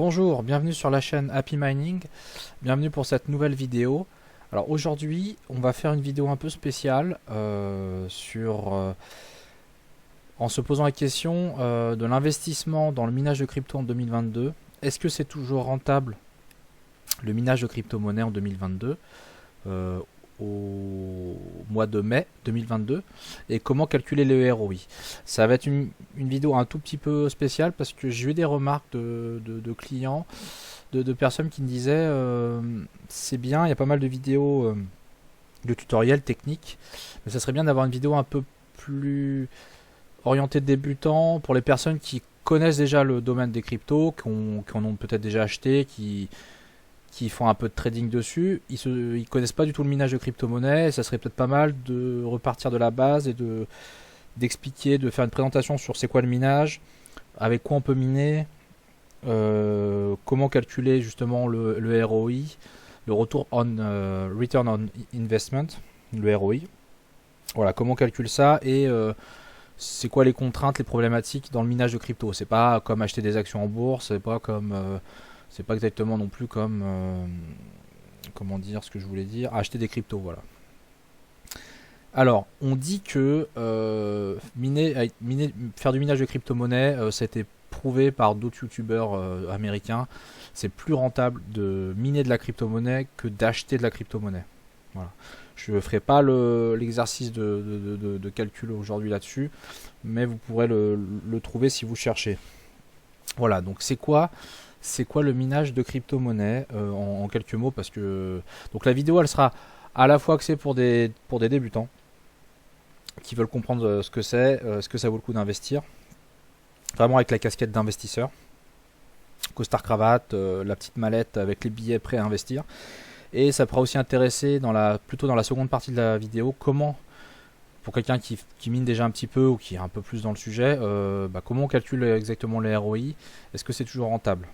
Bonjour, bienvenue sur la chaîne Happy Mining, bienvenue pour cette nouvelle vidéo. Alors aujourd'hui on va faire une vidéo un peu spéciale en se posant la question de l'investissement dans le minage de crypto en 2022. Est-ce que c'est toujours rentable le minage de crypto-monnaie en 2022 au mois de mai 2022 et comment calculer le ROI. Ça va être une vidéo un tout petit peu spéciale parce que j'ai eu des remarques de clients, de personnes qui me disaient c'est bien, il y a pas mal de vidéos de tutoriels techniques, mais ça serait bien d'avoir une vidéo un peu plus orientée débutants pour les personnes qui connaissent déjà le domaine des cryptos, qui en ont peut-être déjà acheté, qui font un peu de trading dessus, ils connaissent pas du tout le minage de crypto-monnaie, ça serait peut-être pas mal de repartir de la base et d'expliquer, de faire une présentation sur c'est quoi le minage, avec quoi on peut miner, comment calculer justement le ROI, le retour return on investment, le ROI. Voilà, comment on calcule ça et c'est quoi les contraintes, les problématiques dans le minage de crypto. C'est pas comme acheter des actions en bourse, c'est pas exactement non plus comme comment dire ce que je voulais dire, acheter des cryptos, voilà. Alors, on dit que faire du minage de crypto-monnaie, ça a été prouvé par d'autres youtubeurs américains. C'est plus rentable de miner de la crypto-monnaie que d'acheter de la crypto-monnaie. Voilà. Je ne ferai pas l'exercice de calcul aujourd'hui là-dessus, mais vous pourrez le trouver si vous cherchez. Voilà, donc c'est quoi le minage de crypto-monnaie en quelques mots, parce que donc la vidéo elle sera à la fois axée pour des débutants qui veulent comprendre ce que c'est, ce que ça vaut le coup d'investir, vraiment avec la casquette d'investisseur, costard cravate, la petite mallette avec les billets prêts à investir, et ça pourra aussi intéresser plutôt dans la seconde partie de la vidéo comment, pour quelqu'un qui mine déjà un petit peu ou qui est un peu plus dans le sujet, comment on calcule exactement le ROI, est-ce que c'est toujours rentable.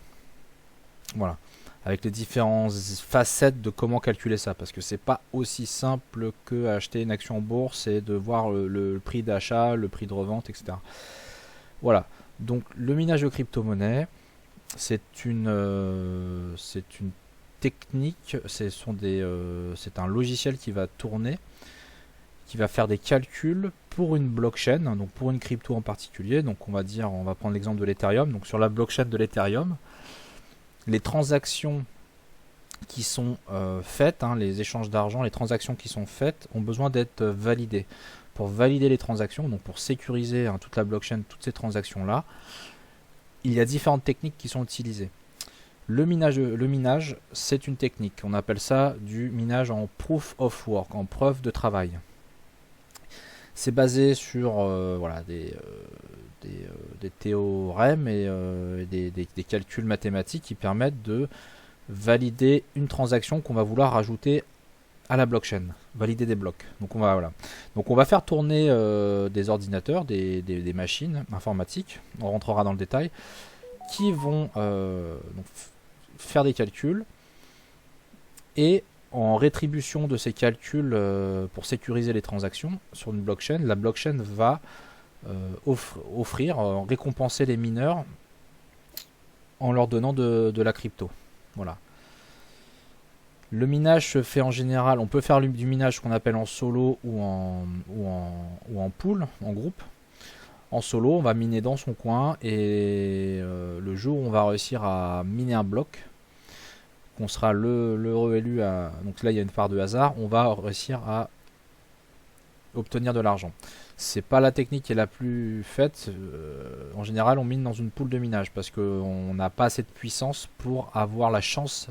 Voilà, avec les différentes facettes de comment calculer ça, parce que c'est pas aussi simple que acheter une action en bourse et de voir le prix d'achat, le prix de revente, etc. Voilà, donc le minage de crypto-monnaie, c'est une technique, c'est un logiciel qui va tourner, qui va faire des calculs pour une blockchain, donc pour une crypto en particulier. Donc on va prendre l'exemple de l'Ethereum. Donc sur la blockchain de l'Ethereum, les transactions qui sont faites, les échanges d'argent, les transactions qui sont faites ont besoin d'être validées. Pour valider les transactions, donc pour sécuriser toute la blockchain, toutes ces transactions-là, il y a différentes techniques qui sont utilisées. Le minage, c'est une technique. On appelle ça du minage en proof of work, en preuve de travail. C'est basé sur des théorèmes et des calculs mathématiques qui permettent de valider une transaction qu'on va vouloir rajouter à la blockchain, valider des blocs. Donc on va faire tourner des ordinateurs, des machines informatiques, on rentrera dans le détail, qui vont faire des calculs, et en rétribution de ces calculs pour sécuriser les transactions sur une blockchain, la blockchain va récompenser les mineurs en leur donnant de la crypto. Voilà. Le minage se fait en général, on peut faire du minage qu'on appelle en solo ou en pool, en groupe. En solo, on va miner dans son coin, et le jour où on va réussir à miner un bloc, qu'on sera l'heureux élu donc là il y a une part de hasard, on va réussir à obtenir de l'argent. C'est pas la technique qui est la plus faite. En général on mine dans une pool de minage parce qu'on n'a pas assez de puissance pour avoir la chance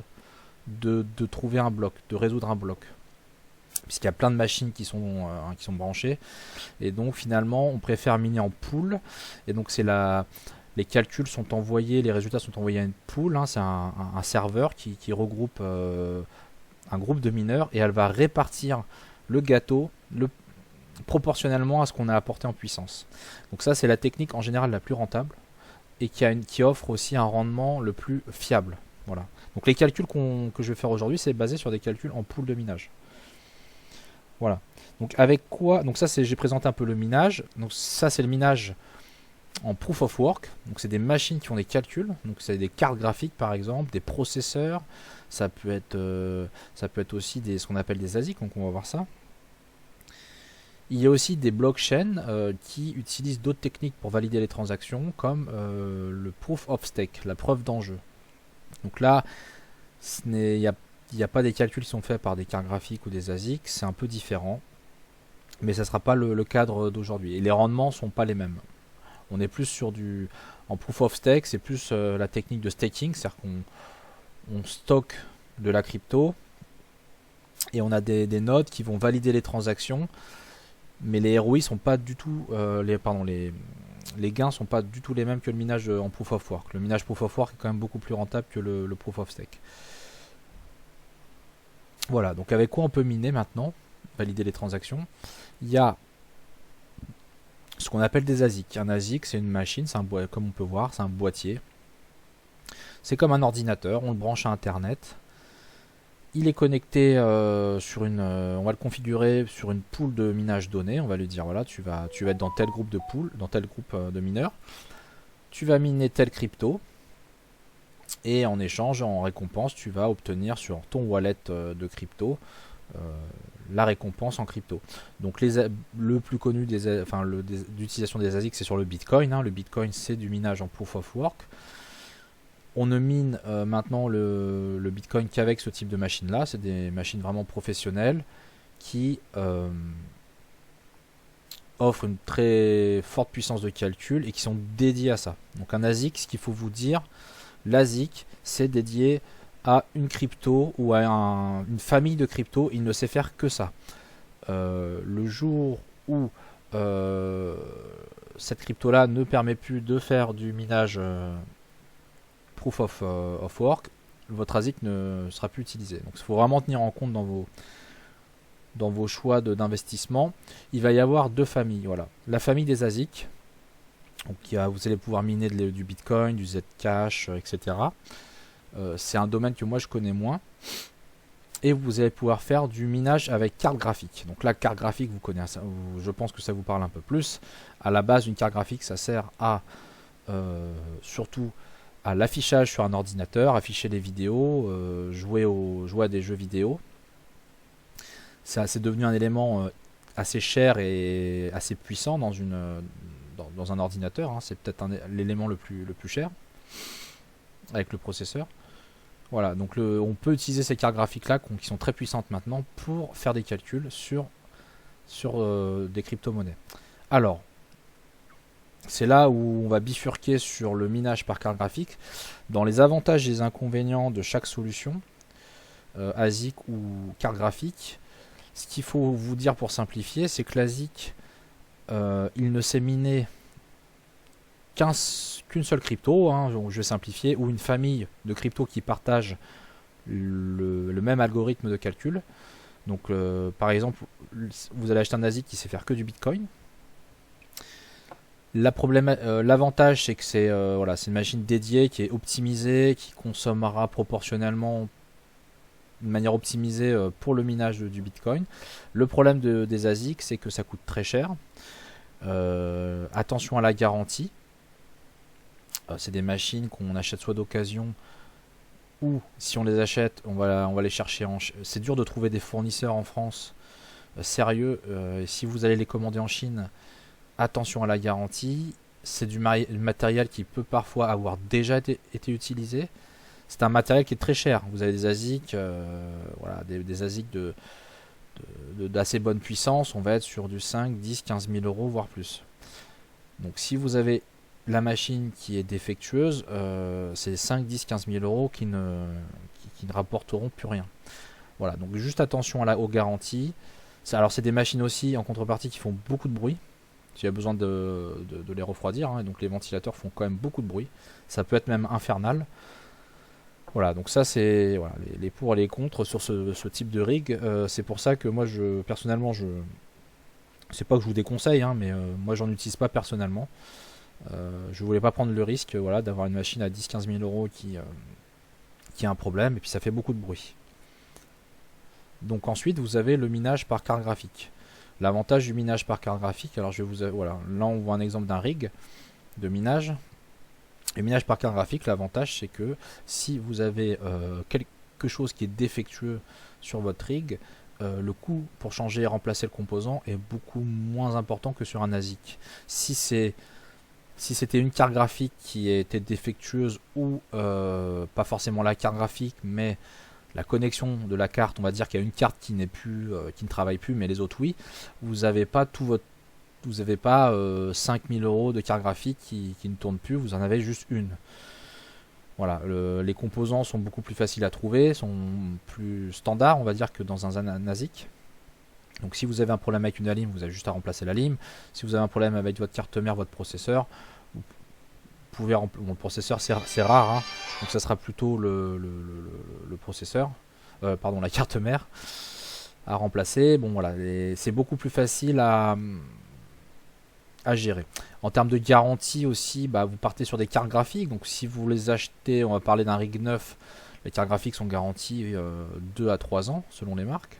de trouver un bloc, de résoudre un bloc, puisqu'il y a plein de machines qui sont branchées, et donc finalement on préfère miner en pool, et donc les calculs sont envoyés, les résultats sont envoyés à une pool, c'est un serveur qui regroupe un groupe de mineurs, et elle va répartir le gâteau proportionnellement à ce qu'on a apporté en puissance. Donc ça c'est la technique en général la plus rentable, et qui offre aussi un rendement le plus fiable. Voilà. Donc les calculs que je vais faire aujourd'hui, c'est basé sur des calculs en pool de minage. Voilà. Donc avec quoi? Donc ça j'ai présenté un peu le minage. Donc ça c'est le minage en proof of work. Donc c'est des machines qui font des calculs. Donc c'est des cartes graphiques par exemple, des processeurs. Ça peut être aussi ce qu'on appelle des ASIC. Donc on va voir ça. Il y a aussi des blockchains qui utilisent d'autres techniques pour valider les transactions, comme le proof of stake, la preuve d'enjeu. Donc là, il n'y a pas des calculs qui sont faits par des cartes graphiques ou des ASIC, c'est un peu différent. Mais ça ne sera pas le cadre d'aujourd'hui. Et les rendements ne sont pas les mêmes. On est plus sur en proof of stake, c'est plus la technique de staking, c'est-à-dire qu'on stocke de la crypto et on a des nodes qui vont valider les transactions. Mais les ROI sont pas du tout, les gains sont pas du tout les mêmes que le minage en proof of work. Le minage proof of work est quand même beaucoup plus rentable que le proof of stake. Voilà, donc avec quoi on peut miner maintenant, valider les transactions. Il y a ce qu'on appelle des ASIC. Un ASIC, c'est une machine, comme on peut voir, c'est un boîtier. C'est comme un ordinateur, on le branche à Internet. Il est connecté on va le configurer sur une pool de minage donnée. On va lui dire voilà, tu vas être dans tel groupe de pool, dans tel groupe de mineurs. Tu vas miner tel crypto et en échange, en récompense, tu vas obtenir sur ton wallet de crypto la récompense en crypto. Donc le plus connu d'utilisation des ASIC, c'est sur le Bitcoin. Le Bitcoin, c'est du minage en proof of work. On ne mine maintenant le Bitcoin qu'avec ce type de machine-là. C'est des machines vraiment professionnelles qui offrent une très forte puissance de calcul et qui sont dédiées à ça. Donc un ASIC, ce qu'il faut vous dire, l'ASIC, c'est dédié à une crypto ou à une famille de crypto. Il ne sait faire que ça. Le jour où cette crypto-là ne permet plus de faire du minage proof of work, votre ASIC ne sera plus utilisé. Donc il faut vraiment tenir en compte dans vos choix d'investissement. Il va y avoir deux familles. Voilà. La famille des ASIC, donc vous allez pouvoir miner du Bitcoin, du Zcash, etc. C'est un domaine que moi je connais moins. Et vous allez pouvoir faire du minage avec carte graphique. Donc la carte graphique, vous connaissez, je pense que ça vous parle un peu plus. À la base, une carte graphique, ça sert à surtout à l'affichage sur un ordinateur, afficher des vidéos, jouer à des jeux vidéo. C'est devenu un élément assez cher et assez puissant dans un ordinateur. C'est peut-être l'élément le plus cher avec le processeur. Voilà, donc on peut utiliser ces cartes graphiques là qui sont très puissantes maintenant pour faire des calculs sur des crypto-monnaies. Alors, c'est là où on va bifurquer sur le minage par carte graphique. Dans les avantages et les inconvénients de chaque solution, ASIC ou carte graphique, ce qu'il faut vous dire pour simplifier, c'est que l'ASIC, il ne sait miner qu'une seule crypto, je vais simplifier, ou une famille de cryptos qui partagent le même algorithme de calcul. Donc par exemple, vous allez acheter un ASIC qui sait faire que du Bitcoin. L'avantage, c'est que c'est une machine dédiée qui est optimisée, qui consommera proportionnellement de manière optimisée pour le minage du Bitcoin. Le problème des ASIC, c'est que ça coûte très cher. Attention à la garantie. C'est des machines qu'on achète soit d'occasion ou si on les achète, on va les chercher c'est dur de trouver des fournisseurs en France sérieux. Et si vous allez les commander en Chine, attention à la garantie. C'est du matériel qui peut parfois avoir déjà été utilisé. C'est un matériel qui est très cher. Vous avez des ASIC, des ASIC d'assez bonne puissance. On va être sur du 5, 10, 15 000 euros, voire plus. Donc si vous avez la machine qui est défectueuse, c'est 5, 10, 15 000 euros qui ne rapporteront plus rien. Voilà, donc juste attention aux garanties. Alors c'est des machines aussi en contrepartie qui font beaucoup de bruit. Il y a besoin de les refroidir, donc les ventilateurs font quand même beaucoup de bruit. Ça peut être même infernal. Voilà, donc ça c'est les pour et les contre sur ce type de rig. C'est pour ça que moi personnellement c'est pas que je vous déconseille, mais moi j'en utilise pas personnellement. Je voulais pas prendre le risque d'avoir une machine à 10-15 000 euros qui a un problème et puis ça fait beaucoup de bruit. Donc ensuite vous avez le minage par carte graphique. L'avantage du minage par carte graphique, alors là on voit un exemple d'un rig. de minage. Le minage par carte graphique, l'avantage c'est que si vous avez quelque chose qui est défectueux sur votre rig, le coût pour changer et remplacer le composant est beaucoup moins important que sur un ASIC. Si c'était une carte graphique qui était défectueuse ou pas forcément la carte graphique, mais la connexion de la carte, on va dire qu'il y a une carte qui n'est plus, qui ne travaille plus, mais les autres oui, vous n'avez pas vous n'avez pas 5000 € de carte graphique qui ne tourne plus, vous en avez juste une. Voilà, les composants sont beaucoup plus faciles à trouver, sont plus standards, on va dire, que dans un ASIC. Donc si vous avez un problème avec une ALIM, vous avez juste à remplacer la LIM. Si vous avez un problème avec votre carte mère, votre processeur, vous pouvez bon, le processeur c'est rare, hein, donc ça sera plutôt le processeur, pardon, la carte mère à remplacer. Bon voilà, c'est beaucoup plus facile à gérer. En termes de garantie aussi, bah, vous partez sur des cartes graphiques. Donc si vous les achetez, on va parler d'un rig neuf, les cartes graphiques sont garanties 2 à 3 ans selon les marques.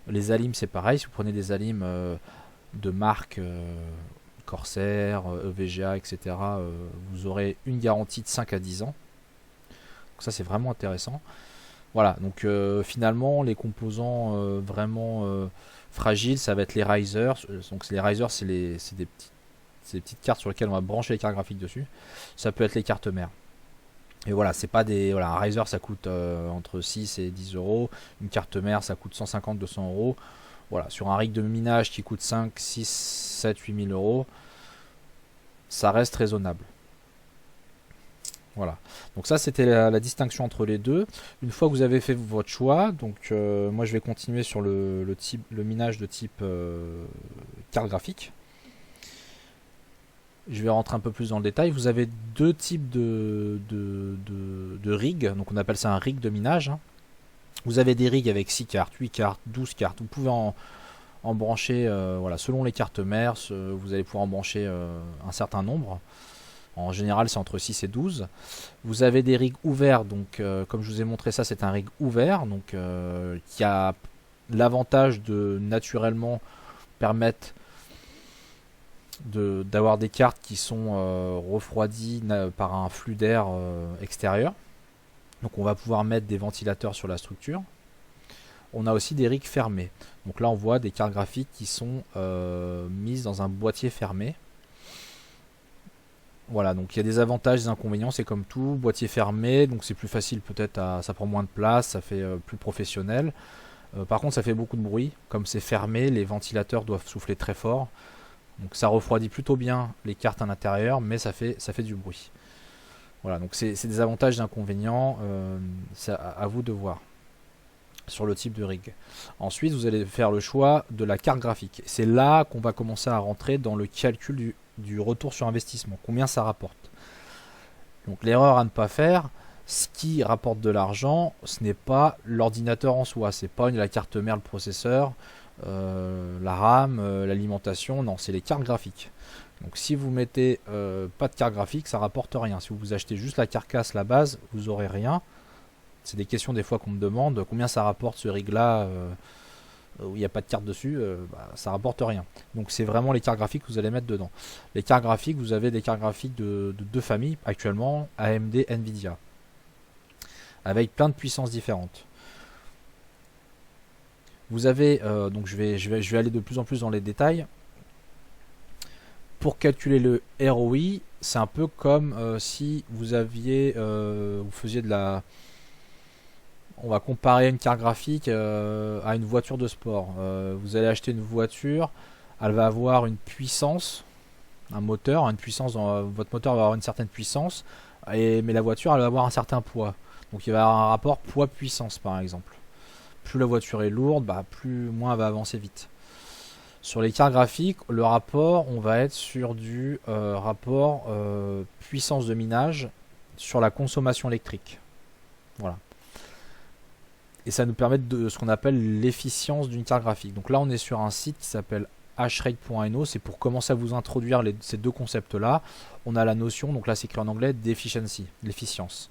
Les ALIM c'est pareil, si vous prenez des ALIM de marque Corsair, EVGA, etc., vous aurez une garantie de 5 à 10 ans. Donc ça c'est vraiment intéressant. Voilà, donc finalement les composants vraiment fragiles, ça va être les risers. Donc les risers c'est des petites cartes sur lesquelles on va brancher les cartes graphiques dessus. Ça peut être les cartes mères. Et voilà, c'est pas des. Voilà, un riser ça coûte entre 6 et 10 €. Une carte mère ça coûte 150-200 €. Voilà, sur un rig de minage qui coûte 5, 6, 7, 8000 €, ça reste raisonnable. Voilà, donc ça c'était la distinction entre les deux. Une fois que vous avez fait votre choix, donc moi je vais continuer sur le minage de type carte graphique. Je vais rentrer un peu plus dans le détail. Vous avez deux types de rigs, donc on appelle ça un rig de minage, hein. Vous avez des rigs avec 6 cartes, 8 cartes, 12 cartes. Vous pouvez en brancher, voilà, selon les cartes mères, vous allez pouvoir en brancher un certain nombre. En général, c'est entre 6 et 12. Vous avez des rigs ouverts, donc comme je vous ai montré ça, c'est un rig ouvert, donc qui a l'avantage de naturellement permettre d'avoir des cartes qui sont refroidies par un flux d'air extérieur. Donc on va pouvoir mettre des ventilateurs sur la structure. On a aussi des rigs fermés. Donc là on voit des cartes graphiques qui sont mises dans un boîtier fermé. Voilà, donc il y a des avantages, des inconvénients, c'est comme tout. Boîtier fermé, donc c'est plus facile peut-être, ça prend moins de place, ça fait plus professionnel. Par contre ça fait beaucoup de bruit. Comme c'est fermé, les ventilateurs doivent souffler très fort. Donc ça refroidit plutôt bien les cartes à l'intérieur, mais ça fait du bruit. Voilà, donc c'est des avantages et des inconvénients, c'est à vous de voir sur le type de rig. Ensuite, vous allez faire le choix de la carte graphique. C'est là qu'on va commencer à rentrer dans le calcul du retour sur investissement. Combien ça rapporte. Donc l'erreur à ne pas faire, ce qui rapporte de l'argent, ce n'est pas l'ordinateur en soi, c'est pas la carte mère, le processeur, la RAM, l'alimentation, non, c'est les cartes graphiques. Donc si vous mettez pas de carte graphique, ça rapporte rien. Si vous achetez juste la carcasse, la base, vous aurez rien. C'est des questions des fois qu'on me demande, combien ça rapporte ce rig là où il n'y a pas de carte dessus, ça rapporte rien. Donc c'est vraiment les cartes graphiques que vous allez mettre dedans. Les cartes graphiques, vous avez des cartes graphiques de deux familles actuellement, AMD, Nvidia, avec plein de puissances différentes. Vous avez, donc je vais aller de plus en plus dans les détails. Pour calculer le ROI, c'est un peu comme si vous aviez, vous faisiez de la, on va comparer une carte graphique à une voiture de sport. Vous allez acheter une voiture, elle va avoir une puissance, un moteur, une puissance votre moteur va avoir une certaine puissance, mais la voiture elle va avoir un certain poids. Donc il va y avoir un rapport poids-puissance par exemple. Plus la voiture est lourde, moins elle va avancer vite. Sur les cartes graphiques, le rapport, on va être sur du rapport puissance de minage sur la consommation électrique. Voilà. Et ça nous permet de ce qu'on appelle l'efficience d'une carte graphique. Donc là, on est sur un site qui s'appelle hrate.no. C'est pour commencer à vous introduire ces deux concepts-là. On a la notion, donc là c'est écrit en anglais, d'efficiency, l'efficience.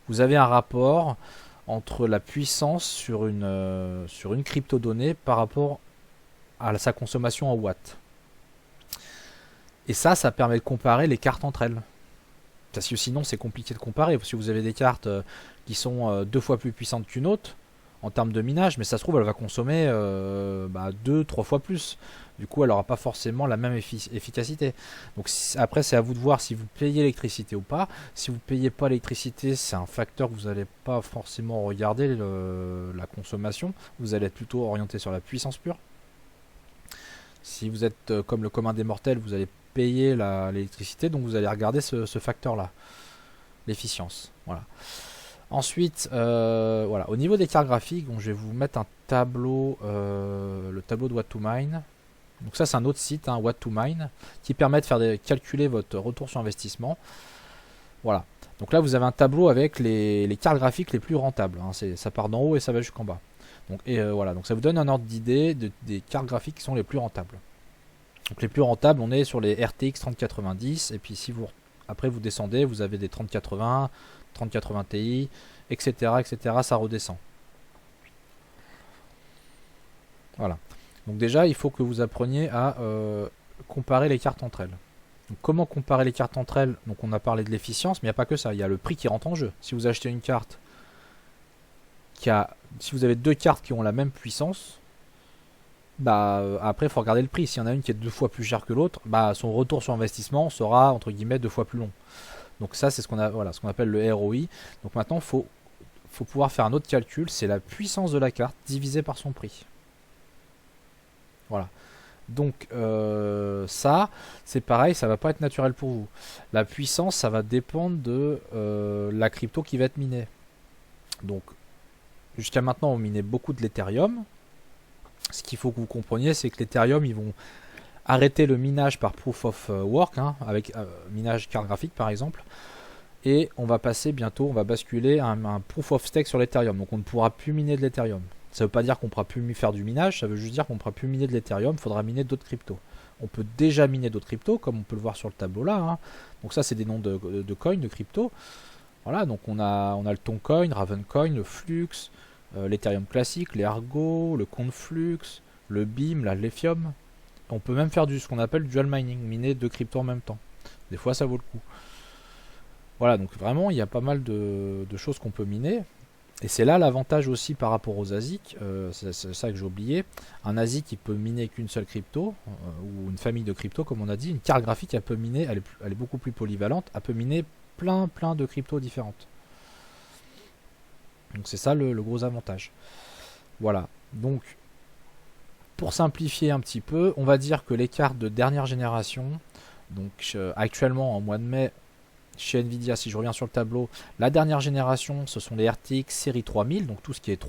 Vous avez un rapport entre la puissance sur une crypto-donnée par rapport à sa consommation en watts. Et ça permet de comparer les cartes entre elles. Parce que sinon, c'est compliqué de comparer. Si vous avez des cartes qui sont 2 fois plus puissantes qu'une autre, en termes de minage, mais ça se trouve, elle va consommer 2-3 fois plus. Du coup, elle n'aura pas forcément la même efficacité. Donc après, c'est à vous de voir si vous payez l'électricité ou pas. Si vous ne payez pas l'électricité, c'est un facteur que vous n'allez pas forcément regarder la consommation. Vous allez être plutôt orienté sur la puissance pure. Si vous êtes comme le commun des mortels, vous allez payer l'électricité, donc vous allez regarder ce facteur-là, l'efficience. Voilà. Ensuite, voilà, au niveau des cartes graphiques, donc je vais vous mettre un tableau, le tableau de What2Mine. Donc ça, c'est un autre site, hein, What2Mine, qui permet de faire calculer votre retour sur investissement. Voilà. Donc là, vous avez un tableau avec les cartes graphiques les plus rentables. Hein, ça part d'en haut et ça va jusqu'en bas. Donc, voilà. Donc ça vous donne un ordre d'idée des cartes graphiques qui sont les plus rentables. Donc les plus rentables, on est sur les RTX 3090. Et puis si vous après vous descendez, vous avez des 3080, 3080 Ti, etc., etc. Ça redescend. Voilà. Donc déjà, il faut que vous appreniez à comparer les cartes entre elles. Donc comment comparer les cartes entre elles? Donc on a parlé de l'efficience, mais il n'y a pas que ça. Il y a le prix qui rentre en jeu. Si vous achetez une carte si vous avez 2 cartes qui ont la même puissance, après il faut regarder le prix. S'il y en a une qui est 2 fois plus chère que l'autre, son retour sur investissement sera entre guillemets 2 fois plus long. Donc ça, c'est ce qu'on appelle le ROI. Donc maintenant, faut pouvoir faire un autre calcul, c'est la puissance de la carte divisée par son prix. Voilà. Donc ça, c'est pareil, ça va pas être naturel pour vous. La puissance, ça va dépendre de la crypto qui va être minée. Donc jusqu'à maintenant, on minait beaucoup de l'Ethereum. Ce qu'il faut que vous compreniez, c'est que l'Ethereum, ils vont arrêter le minage par Proof of Work, hein, avec minage carte graphique par exemple. Et on va passer bientôt, on va basculer à un Proof of Stake sur l'Ethereum. Donc on ne pourra plus miner de l'Ethereum. Ça ne veut pas dire qu'on ne pourra plus faire du minage, ça veut juste dire qu'on ne pourra plus miner de l'Ethereum, il faudra miner d'autres cryptos. On peut déjà miner d'autres cryptos, comme on peut le voir sur le tableau là. Hein. Donc ça, c'est des noms de coins, de cryptos. Voilà, donc on a le Toncoin, Ravencoin, le Flux, l'Ethereum classique, les Argo, le Conflux, le Beam, la Lithium. On peut même faire ce qu'on appelle dual mining, miner 2 cryptos en même temps. Des fois, ça vaut le coup. Voilà, donc vraiment, il y a pas mal de choses qu'on peut miner. Et c'est là l'avantage aussi par rapport aux ASIC, c'est ça que j'ai oublié. Un ASIC, il peut miner qu'une seule crypto, ou une famille de cryptos, comme on a dit. Une carte graphique, elle peut miner, elle est beaucoup plus polyvalente, elle peut miner plein de cryptos différentes. Donc c'est ça le gros avantage. Voilà, donc pour simplifier un petit peu, on va dire que les cartes de dernière génération, donc actuellement en mois de mai, chez Nvidia, si je reviens sur le tableau, la dernière génération, ce sont les RTX série 3000, donc tout ce qui est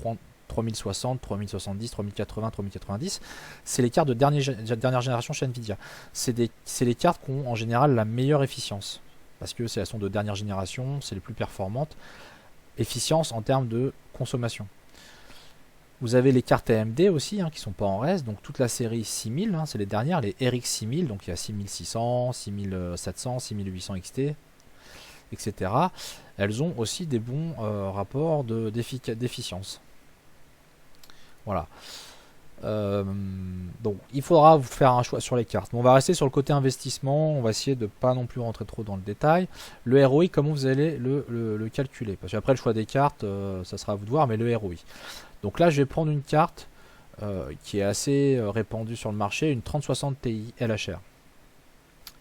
3060, 3070, 3080, 3090, c'est les cartes de dernière génération chez Nvidia. C'est les cartes qui ont en général la meilleure efficience, parce que elles sont de dernière génération, c'est les plus performantes. Efficience en termes de consommation. Vous avez les cartes AMD aussi, hein, qui ne sont pas en reste, donc toute la série 6000, hein, c'est les dernières, les RX 6000, donc il y a 6600, 6700, 6800 XT, etc. Elles ont aussi des bons rapports d'efficience. Voilà. Donc il faudra vous faire un choix sur les cartes. Mais on va rester sur le côté investissement, on va essayer de pas non plus rentrer trop dans le détail. Le ROI, comment vous allez le calculer? Parce qu'après le choix des cartes, ça sera à vous de voir, mais le ROI. Donc là je vais prendre une carte qui est assez répandue sur le marché, une 3060 Ti LHR.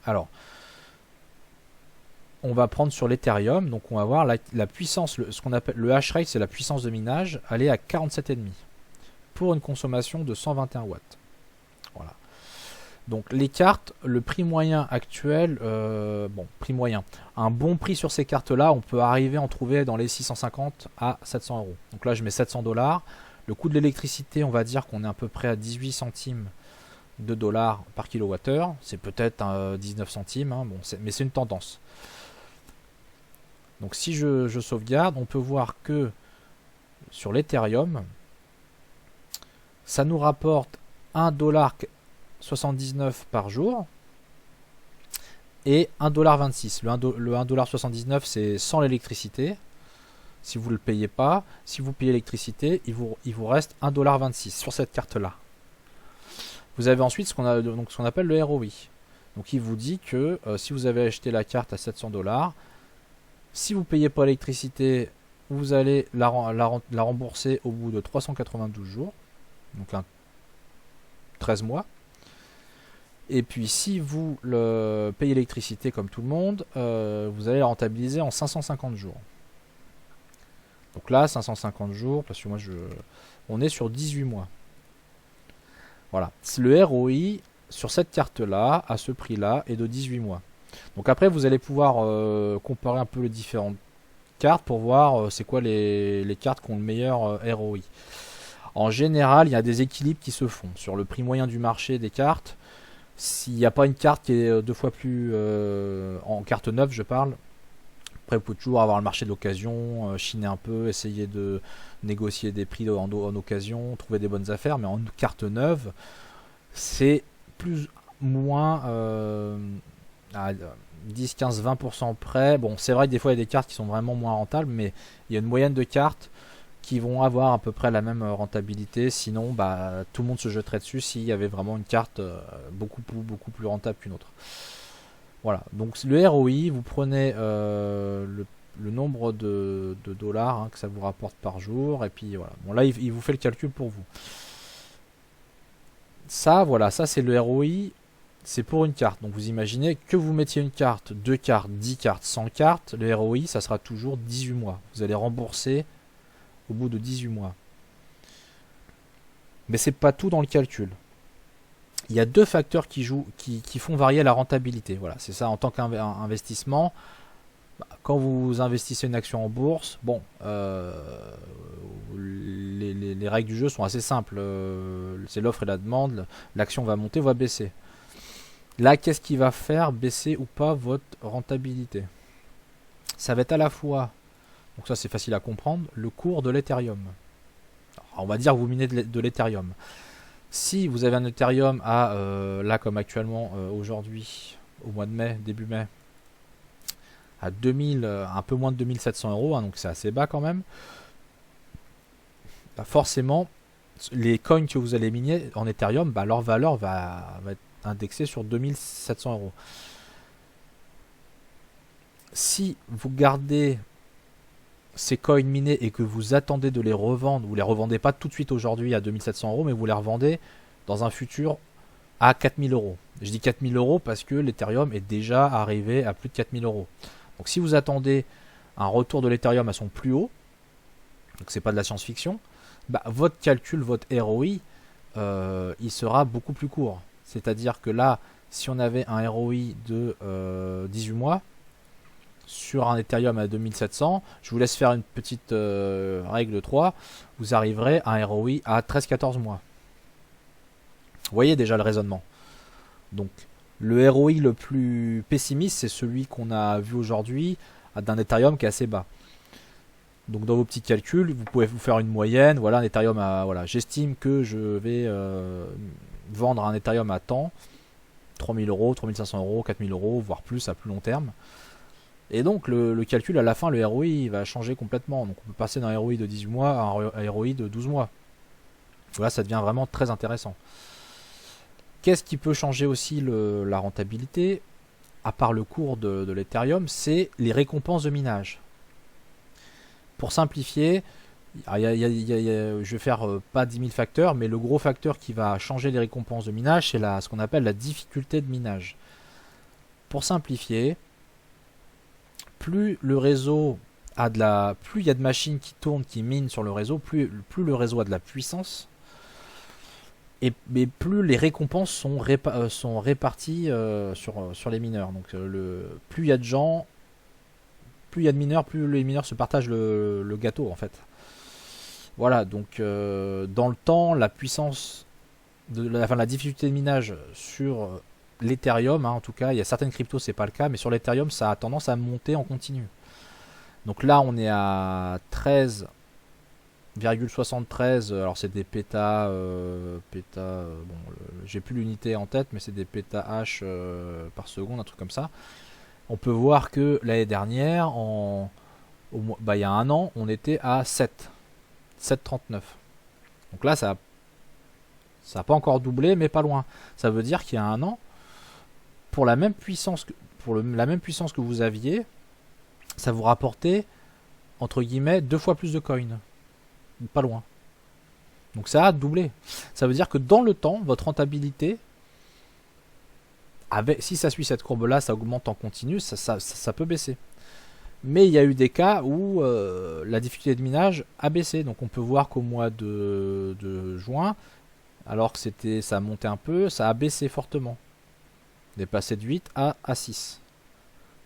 Alors, on va prendre sur l'Ethereum, donc on va voir la puissance, ce qu'on appelle le hash rate, c'est la puissance de minage, elle est à 47,5 pour une consommation de 121 watts. Voilà. Donc les cartes, le prix moyen actuel, prix moyen, un bon prix sur ces cartes-là, on peut arriver à en trouver dans les 650 à 700 euros. Donc là je mets 700 $. Le coût de l'électricité, on va dire qu'on est à peu près à 18 centimes de dollars par kilowattheure. C'est peut-être 19 centimes, hein, mais c'est une tendance. Donc si je sauvegarde, on peut voir que sur l'Ethereum, ça nous rapporte 1,79$ par jour et 1,26$. Le 1,79$ c'est sans l'électricité. Si vous ne le payez pas, si vous payez l'électricité, il vous reste 1,26$ sur cette carte-là. Vous avez ensuite ce qu'on appelle le ROI. Donc il vous dit que si vous avez acheté la carte à 700 $, si vous payez pas l'électricité, vous allez la rembourser au bout de 392 jours, donc 13 mois. Et puis si vous payez l'électricité comme tout le monde, vous allez la rentabiliser en 550 jours. Donc là, 550 jours, parce que moi on est sur 18 mois. Voilà. Le ROI sur cette carte-là, à ce prix-là, est de 18 mois. Donc après, vous allez pouvoir comparer un peu les différentes cartes pour voir c'est quoi les cartes qui ont le meilleur ROI. En général, il y a des équilibres qui se font sur le prix moyen du marché des cartes. S'il n'y a pas une carte qui est deux fois plus en carte neuve, je parle. Après, vous pouvez toujours avoir le marché de l'occasion, chiner un peu, essayer de négocier des prix en occasion, trouver des bonnes affaires, mais en carte neuve, c'est plus ou moins à 10, 15, 20% près. Bon, c'est vrai que des fois il y a des cartes qui sont vraiment moins rentables, mais il y a une moyenne de cartes qui vont avoir à peu près la même rentabilité. Sinon, bah, tout le monde se jetterait dessus s'il y avait vraiment une carte beaucoup plus rentable qu'une autre. Voilà, donc le ROI, vous prenez le nombre de dollars hein, que ça vous rapporte par jour, et puis voilà. Bon, là, il vous fait le calcul pour vous. Ça, voilà, ça c'est le ROI, c'est pour une carte. Donc vous imaginez que vous mettiez une carte, 2 cartes, 10 cartes, 100 cartes, le ROI, ça sera toujours 18 mois. Vous allez rembourser au bout de 18 mois. Mais c'est pas tout dans le calcul. Il y a deux facteurs qui jouent, qui font varier la rentabilité. Voilà, c'est ça en tant qu'investissement. Quand vous investissez une action en bourse, bon, les règles du jeu sont assez simples. C'est l'offre et la demande. L'action va monter, va baisser. Là, qu'est-ce qui va faire baisser ou pas votre rentabilité? Ça va être à la fois, donc ça c'est facile à comprendre, le cours de l'Ethereum. On va dire que vous minez de l'Ethereum. Si vous avez un Ethereum à, là comme actuellement aujourd'hui, au mois de mai, début mai, à 2000, un peu moins de 2700 €, hein, donc c'est assez bas quand même, bah forcément, les coins que vous allez miner en Ethereum, bah leur valeur va être indexée sur 2700 €. Si vous gardez ces coins minés et que vous attendez de les revendre, vous les revendez pas tout de suite aujourd'hui à 2700 €, mais vous les revendez dans un futur à 4000 €. Je dis 4000 € parce que l'Ethereum est déjà arrivé à plus de 4000 €. Donc si vous attendez un retour de l'Ethereum à son plus haut, donc c'est pas de la science-fiction, bah, votre calcul, votre ROI, il sera beaucoup plus court. C'est-à-dire que là, si on avait un ROI de 18 mois, sur un Ethereum à 2700, je vous laisse faire une petite règle 3, vous arriverez à un ROI à 13-14 mois. Vous voyez déjà le raisonnement. Donc le ROI le plus pessimiste, c'est celui qu'on a vu aujourd'hui d'un Ethereum qui est assez bas. Donc dans vos petits calculs, vous pouvez vous faire une moyenne. Voilà, un Ethereum à, voilà, j'estime que je vais vendre un Ethereum à temps, 3000 €, 3500 €, 4000 €, voire plus à plus long terme. Et donc le calcul à la fin, le ROI va changer complètement. Donc on peut passer d'un ROI de 18 mois à un ROI de 12 mois. Voilà, ça devient vraiment très intéressant. Qu'est-ce qui peut changer aussi la rentabilité, à part le cours de l'Ethereum, c'est les récompenses de minage. Pour simplifier, je vais faire pas 10 000 facteurs, mais le gros facteur qui va changer les récompenses de minage, c'est ce qu'on appelle la difficulté de minage. Pour simplifier, plus le réseau plus il y a de machines qui tournent, qui minent sur le réseau, plus le réseau a de la puissance, mais plus les récompenses sont réparties sur les mineurs. Donc plus il y a de gens, plus il y a de mineurs, plus les mineurs se partagent le gâteau en fait. Voilà, donc dans le temps, la puissance la difficulté de minage sur l'Ethereum, hein, en tout cas, il y a certaines cryptos, c'est pas le cas, mais sur l'Ethereum, ça a tendance à monter en continu. Donc là, on est à 13,73, alors c'est des pétas, bon, j'ai plus l'unité en tête, mais c'est des pétas H par seconde, un truc comme ça. On peut voir que l'année dernière, il y a un an, on était à 7,39. Donc là, ça n'a pas encore doublé, mais pas loin. Ça veut dire qu'il y a un an, pour la même puissance la même puissance que vous aviez, ça vous rapportait entre guillemets 2 fois plus de coins. Pas loin. Donc ça a doublé. Ça veut dire que dans le temps, votre rentabilité, si ça suit cette courbe là, ça augmente en continu, ça peut baisser. Mais il y a eu des cas où la difficulté de minage a baissé. Donc on peut voir qu'au mois de juin, alors que ça montait un peu, ça a baissé fortement. On est passé de 8 à 6.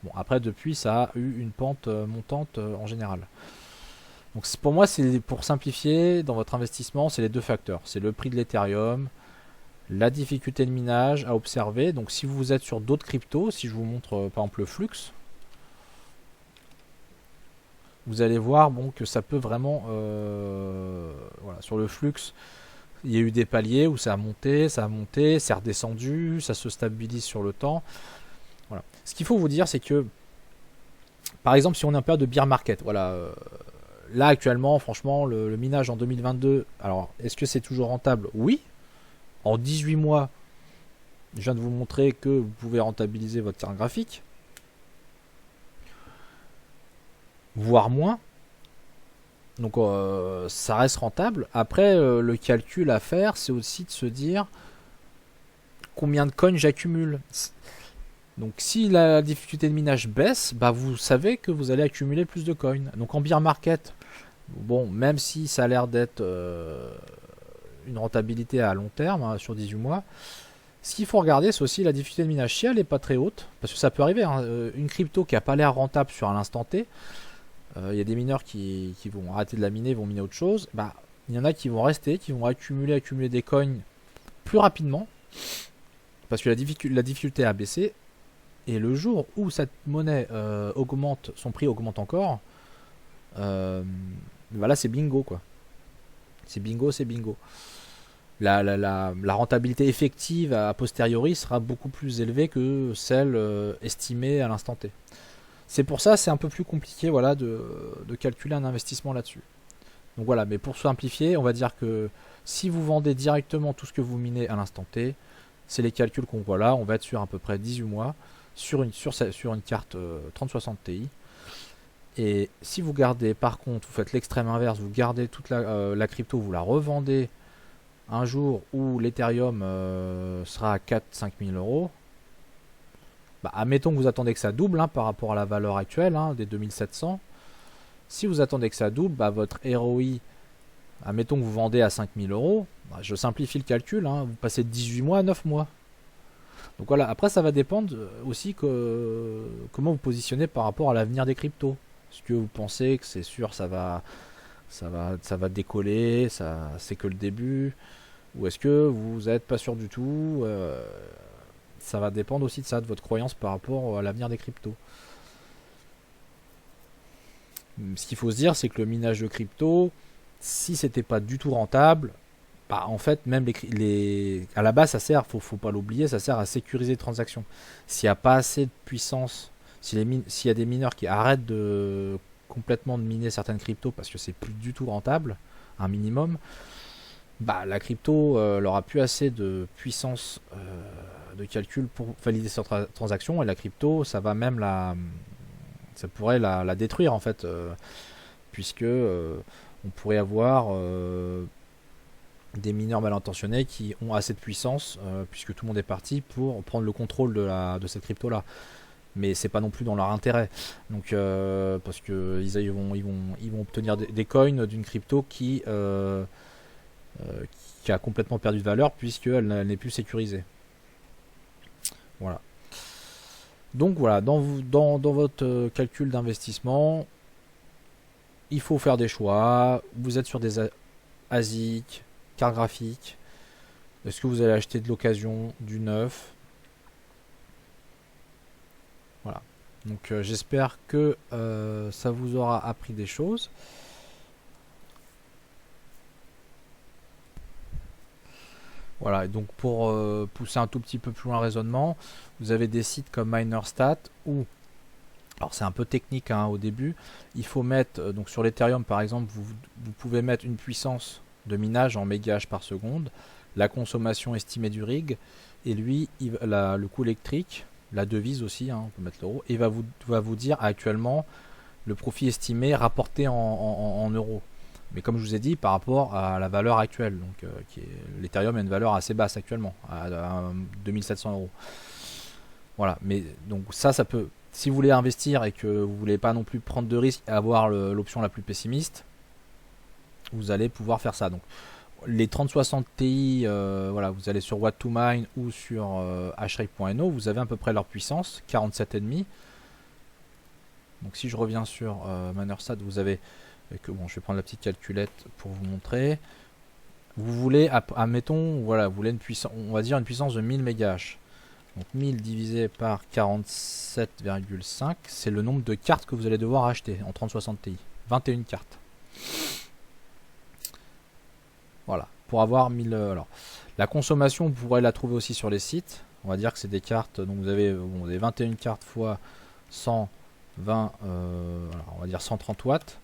Bon, après depuis ça a eu une pente montante en général. Donc pour moi, c'est pour simplifier dans votre investissement, c'est les 2 facteurs. C'est le prix de l'Ethereum, la difficulté de minage à observer. Donc si vous êtes sur d'autres cryptos, si je vous montre par exemple le flux, vous allez voir bon, que ça peut vraiment... voilà, sur le flux, il y a eu des paliers où ça a monté, c'est redescendu, ça se stabilise sur le temps. Voilà. Ce qu'il faut vous dire, c'est que, par exemple, si on est en période de bear market, voilà, là actuellement, franchement, le minage en 2022, alors est-ce que c'est toujours rentable? Oui. En 18 mois, je viens de vous montrer que vous pouvez rentabiliser votre carte graphique, voire moins. Donc ça reste rentable. Après, le calcul à faire, c'est aussi de se dire combien de coins j'accumule. Donc si la difficulté de minage baisse, bah, vous savez que vous allez accumuler plus de coins. Donc en bear market, bon, même si ça a l'air d'être une rentabilité à long terme, hein, sur 18 mois, ce qu'il faut regarder, c'est aussi la difficulté de minage. Si elle n'est pas très haute, parce que ça peut arriver, hein, une crypto qui n'a pas l'air rentable sur un instant T, il y a des mineurs qui vont arrêter de la miner, vont miner autre chose. Bah, il y en a qui vont rester, qui vont accumuler des coins plus rapidement, parce que la difficulté a baissé. Et le jour où cette monnaie augmente, son prix augmente encore, voilà, c'est bingo quoi. C'est bingo, c'est bingo. La rentabilité effective a posteriori sera beaucoup plus élevée que celle estimée à l'instant T. C'est pour ça c'est un peu plus compliqué, voilà, de calculer un investissement là-dessus. Donc voilà, mais pour simplifier, on va dire que si vous vendez directement tout ce que vous minez à l'instant T, c'est les calculs qu'on voit là, on va être sur à peu près 18 mois sur une carte 3060 Ti. Et si vous gardez, par contre, vous faites l'extrême inverse, vous gardez toute la crypto, vous la revendez un jour où l'Ethereum sera à 4-5 000 euros, bah, admettons que vous attendez que ça double, hein, par rapport à la valeur actuelle, hein, des 2700. Si vous attendez que ça double, bah, votre ROI, admettons que vous vendez à 5 000 euros, bah, je simplifie le calcul, hein, vous passez de 18 mois à 9 mois. Donc voilà, après ça va dépendre aussi comment vous positionnez par rapport à l'avenir des cryptos. Est-ce que vous pensez que c'est sûr ça va décoller, c'est que le début, ou est-ce que vous n'êtes pas sûr du tout? Ça va dépendre aussi de ça, de votre croyance par rapport à l'avenir des cryptos. Ce qu'il faut se dire, c'est que le minage de crypto, si c'était pas du tout rentable, bah, en fait, même à la base, ça sert, faut pas l'oublier, ça sert à sécuriser les transactions. S'il n'y a pas assez de puissance, s'il y a des mineurs qui arrêtent complètement de miner certaines cryptos parce que c'est plus du tout rentable, un minimum, bah, la crypto n'aura plus assez de puissance de calcul pour valider cette transaction, et la crypto, ça pourrait la détruire en fait, puisque on pourrait avoir des mineurs mal intentionnés qui ont assez de puissance, puisque tout le monde est parti pour prendre le contrôle de cette crypto là. Mais c'est pas non plus dans leur intérêt. Donc parce que ils vont obtenir des coins d'une crypto qui a complètement perdu de valeur puisqu'elle n'est plus sécurisée. Voilà. Donc voilà, dans votre calcul d'investissement, il faut faire des choix. Vous êtes sur des ASIC, carte graphique. Est-ce que vous allez acheter de l'occasion, du neuf? Voilà. Donc j'espère que ça vous aura appris des choses. Voilà, et donc pour pousser un tout petit peu plus loin le raisonnement, vous avez des sites comme MinerStat où, alors c'est un peu technique, hein, au début, il faut mettre, donc sur l'Ethereum par exemple, vous pouvez mettre une puissance de minage en mégahash par seconde, la consommation estimée du rig, et lui, le coût électrique, la devise aussi, hein, on peut mettre l'euro, et va vous dire actuellement le profit estimé rapporté en euros. Mais comme je vous ai dit, par rapport à la valeur actuelle, donc l'Ethereum a une valeur assez basse actuellement, à 2700 euros. Voilà, mais donc ça peut, si vous voulez investir et que vous voulez pas non plus prendre de risques et avoir l'option la plus pessimiste, vous allez pouvoir faire ça. Donc les 3060 Ti, voilà, vous allez sur What2Mine ou sur hashrate.no, vous avez à peu près leur puissance, 47,5. Donc si je reviens sur Manerstat, vous avez bon, je vais prendre la petite calculette pour vous montrer. Vous voulez, admettons, voilà, vous voulez une puissance, on va dire une puissance de 1000 MHz. Donc 1000 divisé par 47,5, c'est le nombre de cartes que vous allez devoir acheter en 3060 Ti. 21 cartes. Voilà, pour avoir 1000... alors, la consommation, vous pourrez la trouver aussi sur les sites. On va dire que c'est des cartes, donc vous avez, bon, vous avez 21 cartes fois 120, alors on va dire 130 watts.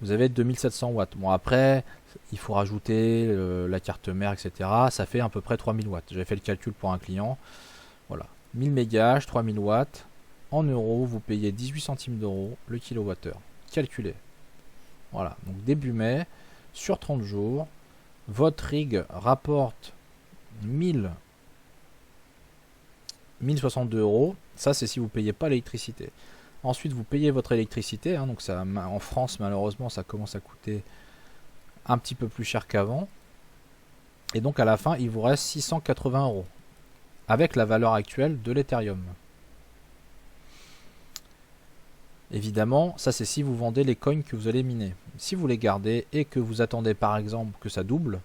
Vous avez 2700 watts. Bon, après, il faut rajouter la carte mère, etc. Ça fait à peu près 3000 watts. J'avais fait le calcul pour un client. Voilà, 1000 MHz, 3000 watts. En euros, vous payez 18 centimes d'euros le kilowattheure. Calculé. Voilà, donc début mai, sur 30 jours, votre rig rapporte 1062 euros. Ça, c'est si vous ne payez pas l'électricité. Ensuite, vous payez votre électricité. Hein, donc ça, en France, malheureusement, ça commence à coûter un petit peu plus cher qu'avant. Et donc, à la fin, il vous reste 680 euros. Avec la valeur actuelle de l'Ethereum. Évidemment, ça c'est si vous vendez les coins que vous allez miner. Si vous les gardez et que vous attendez par exemple que ça double,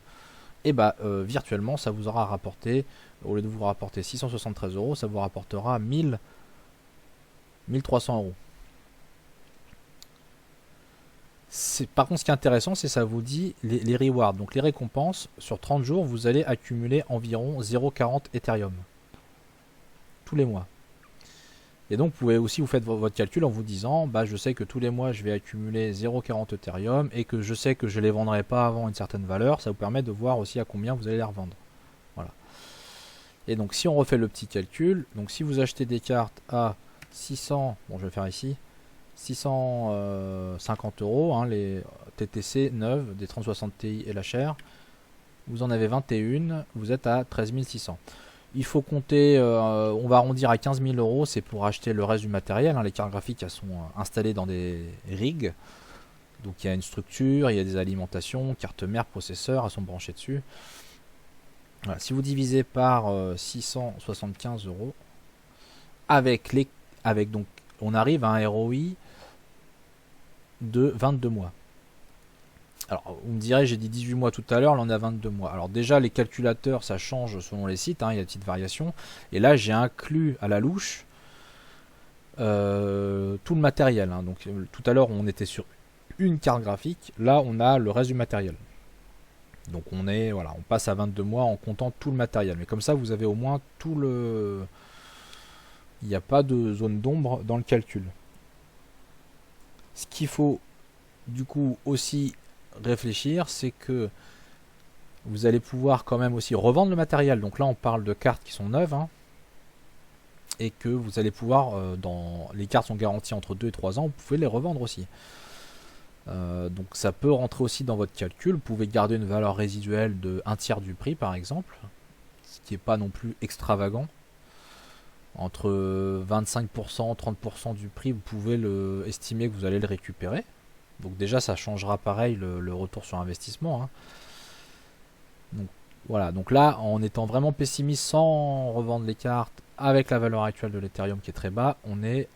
et bah virtuellement ça vous aura rapporté, au lieu de vous rapporter 673 euros, ça vous rapportera 1300 euros. Par contre, ce qui est intéressant, c'est ça vous dit les rewards. Donc les récompenses, sur 30 jours, vous allez accumuler environ 0,40 Ethereum. Tous les mois. Et donc vous pouvez aussi vous faites votre calcul en vous disant bah je sais que tous les mois je vais accumuler 0,40 Ethereum et que je sais que je les vendrai pas avant une certaine valeur. Ça vous permet de voir aussi à combien vous allez les revendre. Voilà. Et donc si on refait le petit calcul, donc si vous achetez des cartes à 600, bon je vais faire ici 650 euros, hein, les TTC neuves des 3060 Ti et la chair, vous en avez 21, vous êtes à 13 600. Il faut compter, on va arrondir à 15 000 euros, c'est pour acheter le reste du matériel. Hein. Les cartes graphiques elles sont installées dans des rigs. Donc il y a une structure, il y a des alimentations, carte mère, processeur, elles sont branchées dessus. Voilà. Si vous divisez par 675 euros, avec donc on arrive à un ROI de 22 mois. Alors, vous me direz, j'ai dit 18 mois tout à l'heure, là on est à 22 mois. Alors déjà, les calculateurs, ça change selon les sites, hein, il y a des petites variations. Et là, j'ai inclus à la louche tout le matériel. Hein. Donc tout à l'heure, on était sur une carte graphique. Là, on a le reste du matériel. Donc on passe à 22 mois en comptant tout le matériel. Mais comme ça, vous avez au moins tout le... Il n'y a pas de zone d'ombre dans le calcul. Ce qu'il faut du coup aussi réfléchir, c'est que vous allez pouvoir quand même aussi revendre le matériel. Donc là on parle de cartes qui sont neuves, hein, et que vous allez pouvoir, les cartes sont garanties entre 2 et 3 ans, vous pouvez les revendre aussi. Donc ça peut rentrer aussi dans votre calcul. Vous pouvez garder une valeur résiduelle de 1/3 du prix par exemple, ce qui n'est pas non plus extravagant. Entre 25%, 30% du prix, vous pouvez estimer que vous allez le récupérer. Donc déjà ça changera pareil le retour sur investissement. Hein. Donc voilà, donc là en étant vraiment pessimiste sans revendre les cartes, avec la valeur actuelle de l'Ethereum qui est très bas, on est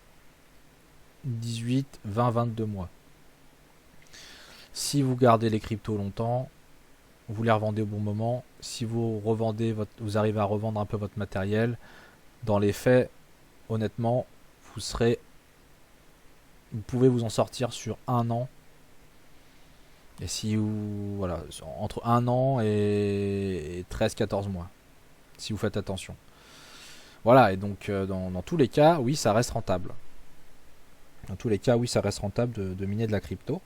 18, 20, 22 mois. Si vous gardez les cryptos longtemps, vous les revendez au bon moment. Si vous revendez vous arrivez à revendre un peu votre matériel, dans les faits, honnêtement, vous pouvez vous en sortir sur 1 an. Et si vous, voilà, entre 1 an et 13-14 mois, si vous faites attention. Voilà, et donc dans tous les cas, oui, ça reste rentable. Dans tous les cas, oui, ça reste rentable de miner de la crypto.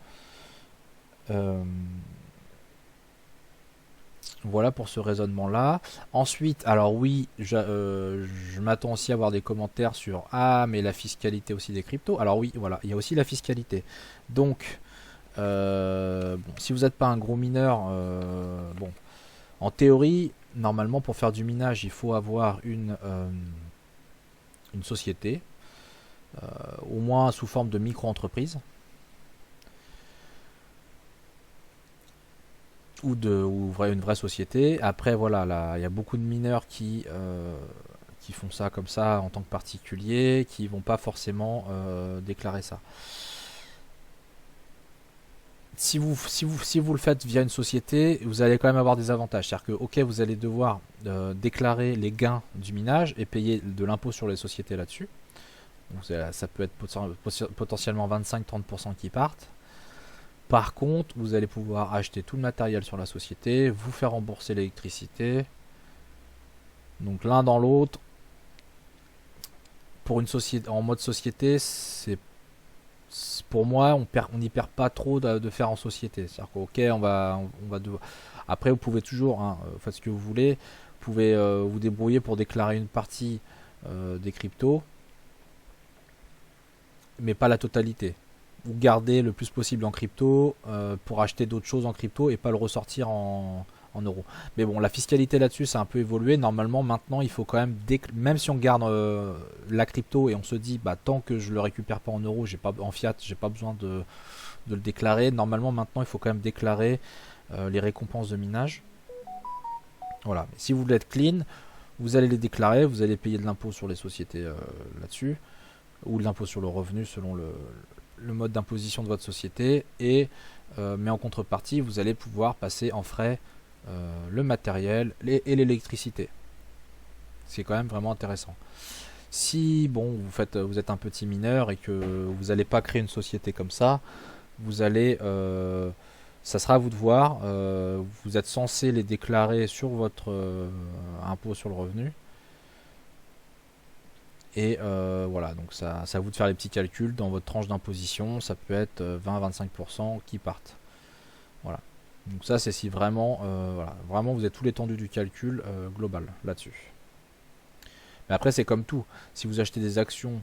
Voilà pour ce raisonnement-là. Ensuite, alors oui, je m'attends aussi à avoir des commentaires sur ah mais la fiscalité aussi des cryptos. Alors oui, voilà, il y a aussi la fiscalité. Donc, bon, si vous n'êtes pas un gros mineur, bon, en théorie, normalement pour faire du minage, il faut avoir une société, au moins sous forme de micro-entreprise. Ou une vraie société. Après, voilà, là, il y a beaucoup de mineurs qui font ça comme ça en tant que particulier, qui vont pas forcément déclarer ça. Si vous le faites via une société, vous allez quand même avoir des avantages. C'est-à-dire que, ok, vous allez devoir déclarer les gains du minage et payer de l'impôt sur les sociétés là-dessus. Donc ça peut être potentiellement 25-30% qui partent. Par contre, vous allez pouvoir acheter tout le matériel sur la société, vous faire rembourser l'électricité. Donc l'un dans l'autre, pour une société en mode société, pour moi, on n'y perd pas trop de faire en société. C'est-à-dire qu'ok, on va devoir. Après, vous pouvez toujours, hein, faites ce que vous voulez. Vous pouvez vous débrouiller pour déclarer une partie des cryptos, mais pas la totalité. Ou garder le plus possible en crypto pour acheter d'autres choses en crypto et pas le ressortir en euros. Mais bon, la fiscalité là-dessus, ça a un peu évolué. Normalement, maintenant, il faut quand même, même si on garde la crypto et on se dit, bah, tant que je le récupère pas en euros, en fiat, j'ai pas besoin de le déclarer. Normalement, maintenant, il faut quand même déclarer les récompenses de minage. Voilà. Si vous voulez être clean, vous allez les déclarer, vous allez payer de l'impôt sur les sociétés là-dessus, ou de l'impôt sur le revenu selon le mode d'imposition de votre société, mais en contrepartie, vous allez pouvoir passer en frais le matériel et l'électricité. C'est quand même vraiment intéressant. Si bon, vous êtes un petit mineur et que vous n'allez pas créer une société comme ça, ça sera à vous de voir. Vous êtes censé les déclarer sur votre impôt sur le revenu. Et voilà, donc ça à vous de faire les petits calculs dans votre tranche d'imposition. Ça peut être 20-25% qui partent. Voilà. Donc ça, c'est si vraiment, voilà, vraiment vous êtes tout l'étendue du calcul global là-dessus. Mais après, c'est comme tout. Si vous achetez des actions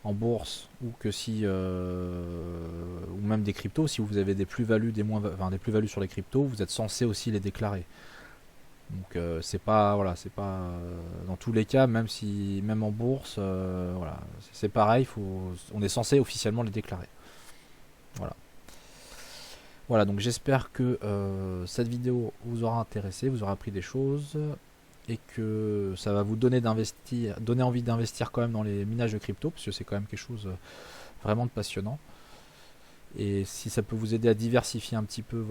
en bourse ou ou même des cryptos, si vous avez des plus-values, des plus-values sur les cryptos, vous êtes censé aussi les déclarer. Donc c'est pas dans tous les cas, même en bourse, voilà, c'est pareil, on est censé officiellement les déclarer. Voilà. Voilà, donc j'espère que cette vidéo vous aura intéressé, vous aura appris des choses et que ça va vous donner envie d'investir quand même dans les minages de crypto, parce que c'est quand même quelque chose vraiment de passionnant. Et si ça peut vous aider à diversifier un petit peu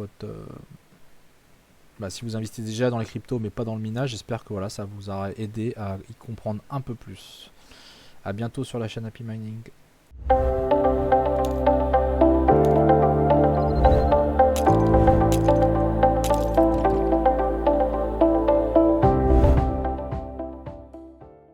si vous investissez déjà dans les cryptos mais pas dans le minage, j'espère que voilà, ça vous aura aidé à y comprendre un peu plus. A bientôt sur la chaîne Happy Mining.